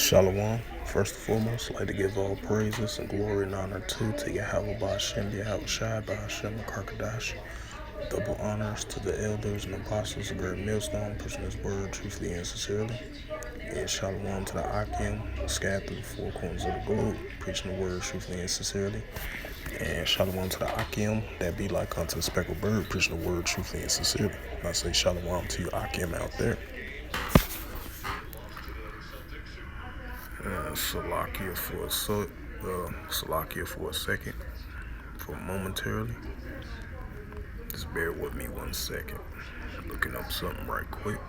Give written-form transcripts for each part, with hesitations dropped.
Shalom. First and foremost, I'd like to give all praises and glory and honor to Yahweh Ba'Shem, Yahweh Shai, Ba'Shem, Karkadash. Double honors to the elders and apostles of Great Millstone, pushing his word truthfully and sincerely. And shalom to the Akim, scattered through the four corners of the globe, preaching the word truthfully and sincerely. And shalom to the Akim, that be like unto the speckled bird, preaching the word truthfully and sincerely. And I say shalom to you Akim out there. Salakia for a second, for momentarily. Just bear with me 1 second. Looking up something right quick.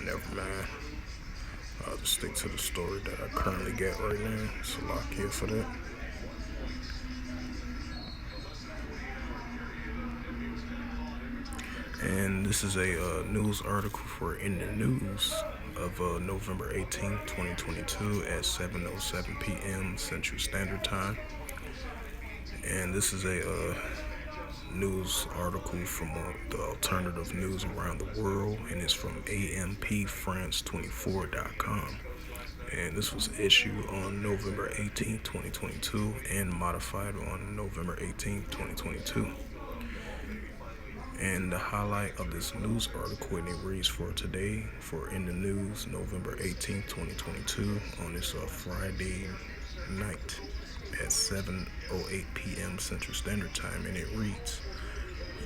Never mind. I'll just stick to the story that I currently got right now. Salakia for that. And this is a news article for In the News of November 18, 2022 at 7:07 p.m. Central Standard Time. And this is a news article from the alternative news around the world, and it's from ampfrance24.com. And this was issued on November 18, 2022 and modified on November 18, 2022. And the highlight of this news article, and it reads for today, for In the News, November 18, 2022, on this Friday night at 7:08 p.m. Central Standard Time, and it reads,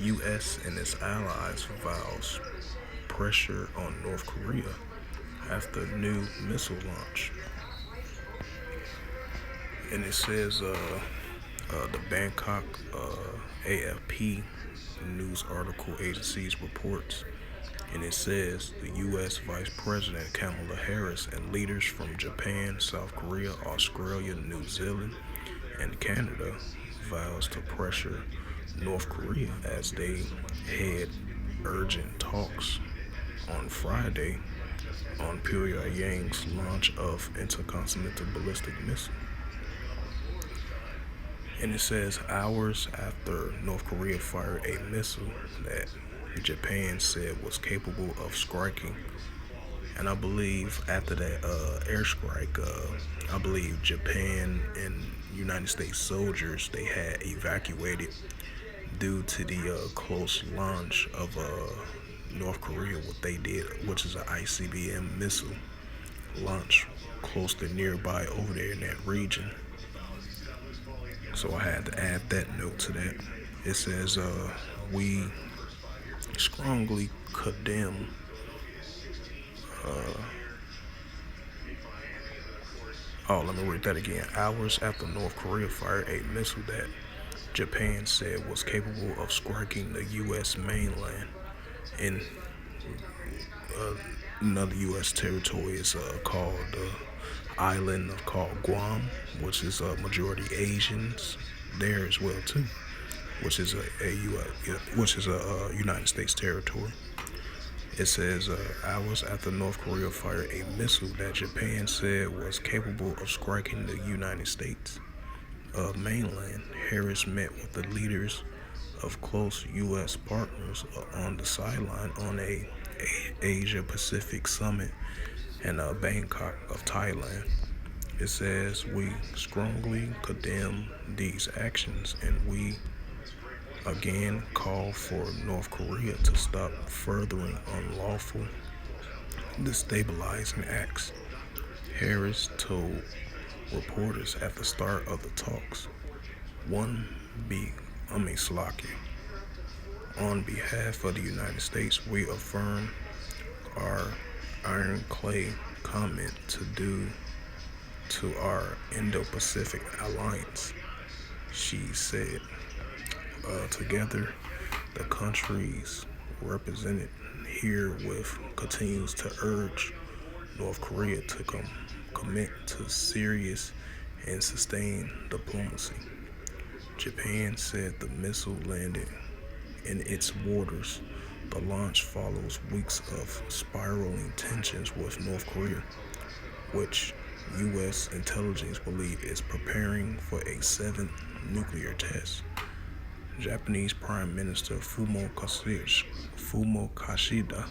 U.S. and its allies vows pressure on North Korea after new missile launch. And it says the Bangkok AFP news article agencies reports, and it says the U.S. Vice President Kamala Harris and leaders from Japan, South Korea, Australia, New Zealand, and Canada vows to pressure North Korea as they had urgent talks on Friday on Pyongyang's launch of intercontinental ballistic missile. And it says hours after North Korea fired a missile that Japan said was capable of striking. And I believe after that airstrike, I believe Japan and United States soldiers, they had evacuated due to the close launch of North Korea, what they did, which is an ICBM missile launch close to nearby over there in that region. So I had to add that note to that. It says, we strongly condemn let me read that again. Hours after North Korea fired a missile that Japan said was capable of striking the U.S. mainland in another U.S. territory is called island called Guam, which is majority Asians there as well too, which is a United States territory. It says hours after North Korea fired a missile that Japan said was capable of striking the United States mainland, Harris met with the leaders of close U.S. partners on the sideline on a Asia Pacific summit in Bangkok of Thailand. It says we strongly condemn these actions, and we again call for North Korea to stop furthering unlawful destabilizing acts, Harris told reporters at the start of the talks. Slovakia. On behalf of the United States, we affirm our ironclad commitment to do to our Indo-Pacific alliance, she said. Together, the countries represented herewith continues to urge North Korea to commit to serious and sustained diplomacy. Japan said the missile landed in its waters. The launch follows weeks of spiraling tensions with North Korea, which U.S. intelligence believes is preparing for a seventh nuclear test. Japanese Prime Minister Fumio Kishida,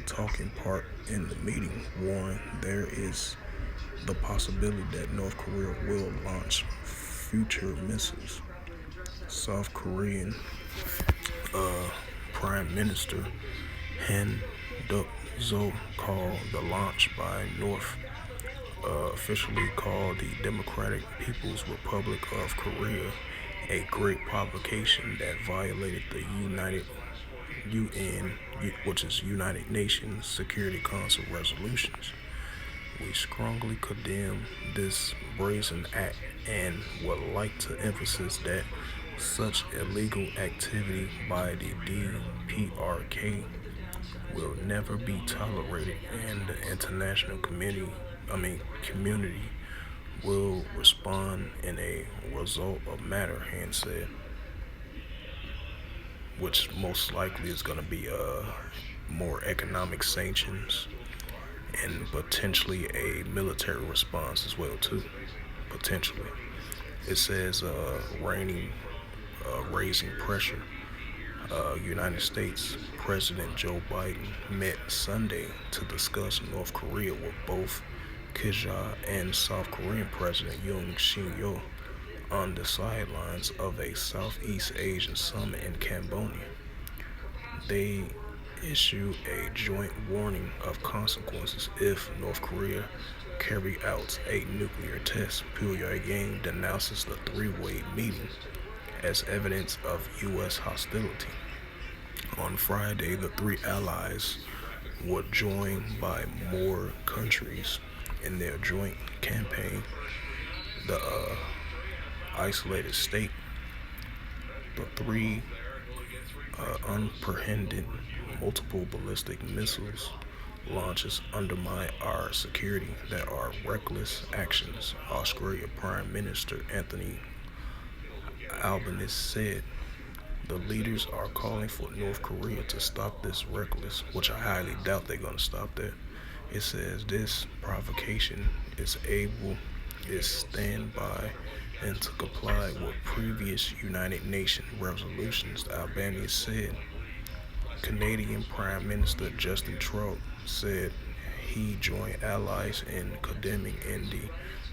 talking part in the meeting, warned there is the possibility that North Korea will launch future missiles. South Korean Prime Minister Han Duck-seo called the launch by North, officially called the Democratic People's Republic of Korea, a great provocation that violated the UN, which is United Nations Security Council resolutions. We strongly condemn this brazen act and would like to emphasize that such illegal activity by the DPRK will never be tolerated, and the international community will respond in a result of matter, Han said, which most likely is going to be more economic sanctions and potentially a military response as well too. Potentially, it says raising pressure. United States President Joe Biden met Sunday to discuss North Korea with both Kishida and South Korean President Yoon Suk-yeol on the sidelines of a Southeast Asian summit in Cambodia. They issued a joint warning of consequences if North Korea carry out a nuclear test. Pyongyang denounces the three-way meeting as evidence of U.S. hostility. On Friday, the three allies were joined by more countries in their joint campaign. The isolated state, the three unprecedented multiple ballistic missiles launches undermine our security that are reckless actions, Australia Prime Minister Anthony Albanese said. The leaders are calling for North Korea to stop this reckless, which I highly doubt they're going to stop that. It says this provocation is stand by and to comply with previous United Nations resolutions, Albanese said. Canadian Prime Minister Justin Trudeau said he joined allies in condemning in the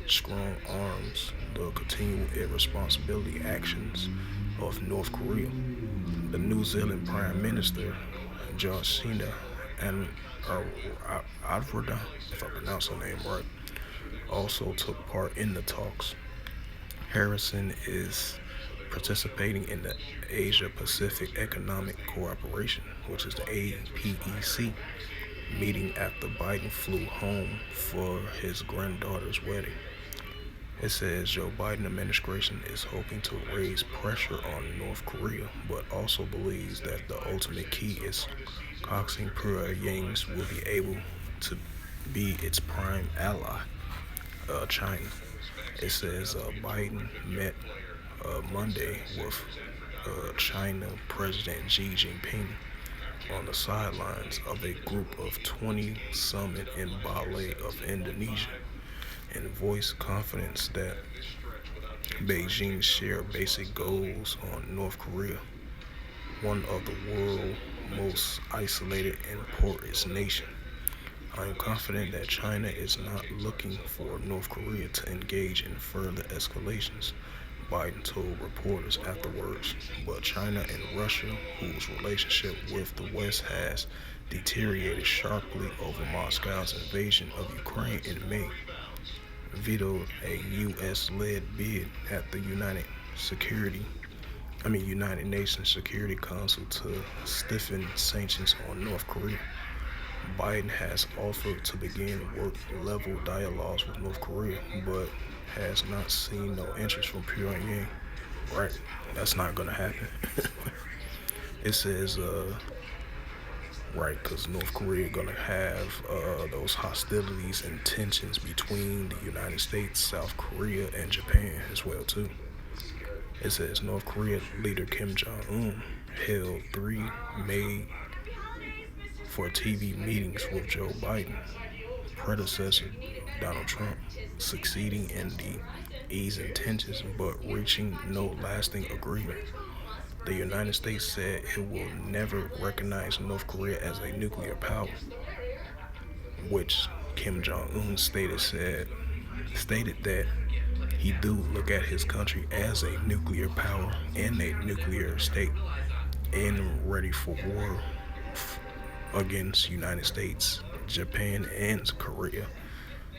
strong arms the continual irresponsibility actions of North Korea. The New Zealand Prime Minister Jacinda Ardern, if I pronounce her name right, also took part in the talks. Harrison is participating in the Asia Pacific Economic Cooperation, which is the APEC, meeting after Biden flew home for his granddaughter's wedding. It says Joe Biden administration is hoping to raise pressure on North Korea, but also believes that the ultimate key is coaxing Pyongyang will be able to be its prime ally, China. It says Biden met Monday with China President Xi Jinping on the sidelines of a group of 20 summit in Bali of Indonesia, and voiced confidence that Beijing share basic goals on North Korea, one of the world's most isolated and poorest nations. I am confident that China is not looking for North Korea to engage in further escalations, Biden told reporters afterwards. But China and Russia, whose relationship with the West has deteriorated sharply over Moscow's invasion of Ukraine in May, vetoed a U.S.-led bid at the United Security United Nations Security Council to stiffen sanctions on North Korea. Biden has offered to begin work-level dialogues with North Korea, but has not seen no interest from Pyongyang. Right? That's not gonna happen. It says, right, because North Korea gonna have those hostilities and tensions between the United States, South Korea, and Japan as well too. It says North Korea leader Kim Jong-un held 3 for TV meetings with Joe Biden, predecessor Donald Trump, succeeding in the easing tensions but reaching no lasting agreement. The United States said it will never recognize North Korea as a nuclear power, which Kim Jong-un stated that he do look at his country as a nuclear power and a nuclear state and ready for war against United States, Japan, and Korea.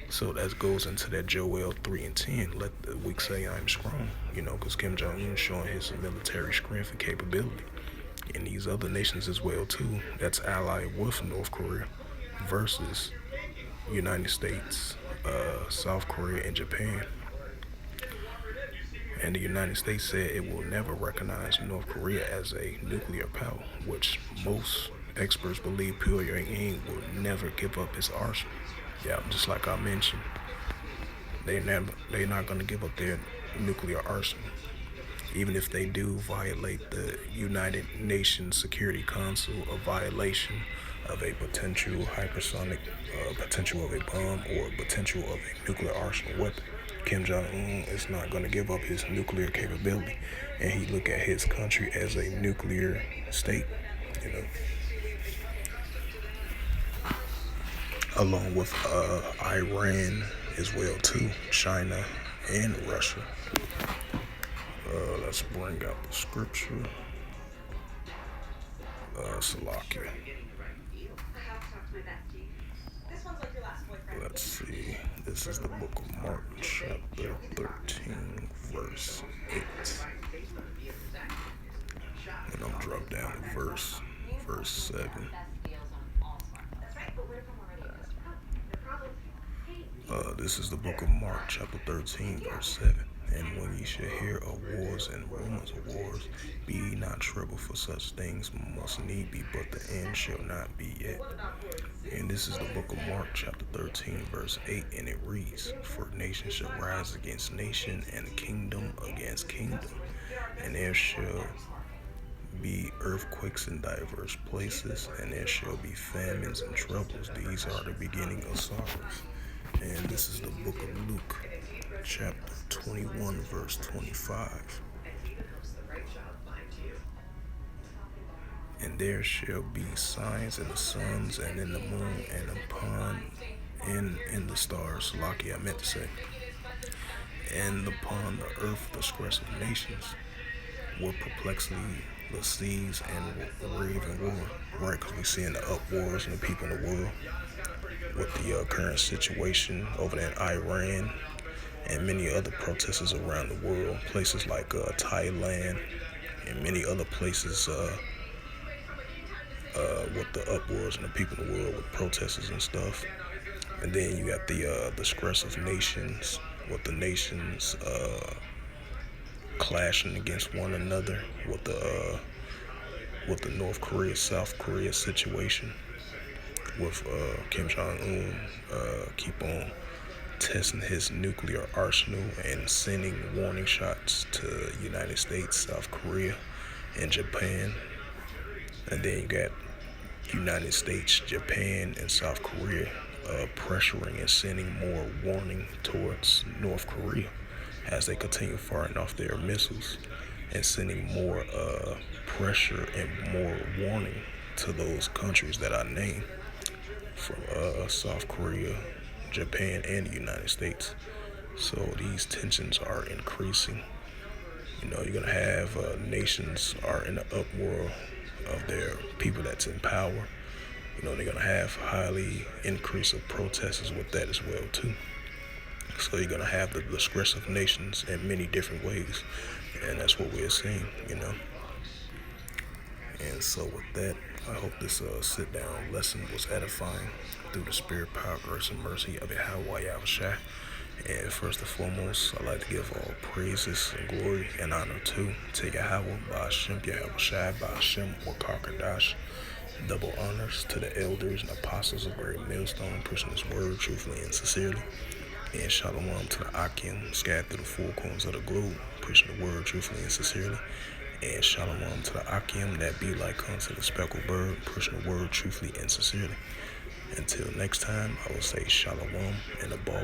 So that goes into that Joel 3 and 10. Let the weak say I'm strong, because Kim Jong-un showing his military strength and capability. And these other nations as well too, that's allied with North Korea versus United States, South Korea, and Japan. And the United States said it will never recognize North Korea as a nuclear power, which most experts believe Pyongyang will never give up its arsenal. Yeah, just like I mentioned, they're not going to give up their nuclear arsenal. Even if they do violate the United Nations Security Council, a violation of a potential hypersonic, potential of a bomb, or potential of a nuclear arsenal weapon, Kim Jong-un is not going to give up his nuclear capability, and he look at his country as a nuclear state, along with Iran as well too, China and Russia. Let's bring out the scripture. Salakia. Let's see. This is the book of Mark, chapter 13, verse 8. And I'm dropped down to verse 7. This is the book of Mark, chapter 13, verse 7. And when ye shall hear of wars and rumors of wars, be ye not troubled, for such things must need be, but the end shall not be yet. And this is the book of Mark, chapter 13, verse 8, and it reads, For nation shall rise against nation, and kingdom against kingdom, and there shall be earthquakes in diverse places, and there shall be famines and troubles. These are the beginning of sorrows. And this is the book of Luke, chapter 21, verse 25. And there shall be signs in the suns and in the moon and in the stars. Lucky, I meant to say. And upon the earth the stress of nations, with perplexity the seas and rave and war. Right, because we're seeing the upwars and the people in the world with the current situation over there in Iran and many other protesters around the world, places like Thailand and many other places with the upwars and the people in the world with protesters and stuff. And then you got the stress of nations, with the nations clashing against one another, with the North Korea South Korea situation, with Kim Jong-un keep on testing his nuclear arsenal and sending warning shots to United States, South Korea, and Japan. And then you got United States, Japan, and South Korea pressuring and sending more warning towards North Korea as they continue firing off their missiles, and sending more pressure and more warning to those countries that I named, from South Korea, Japan, and the United States. So these tensions are increasing. You're going to have nations are in the uproar of their people that's in power. They're going to have highly increase of protesters with that as well too. So you're gonna have the disgressive nations in many different ways, and that's what we're seeing. And so with that, I hope this sit down lesson was edifying through the spirit, power, grace, and mercy of Yahweh Yahushua. And first and foremost, I'd like to give all praises and glory and honor to Yahweh, Ba'ashem, Yahushua, Ba'ashem, Wakakadash. Double honors to the elders and apostles of Great Millstone, pushing this word truthfully and sincerely. And shalom to the Akim, scattered through the four corners of the globe, pushing the word truthfully and sincerely. And shalom to the Akim that be like unto the speckled bird, pushing the word truthfully and sincerely. Until next time, I will say shalom and a ball.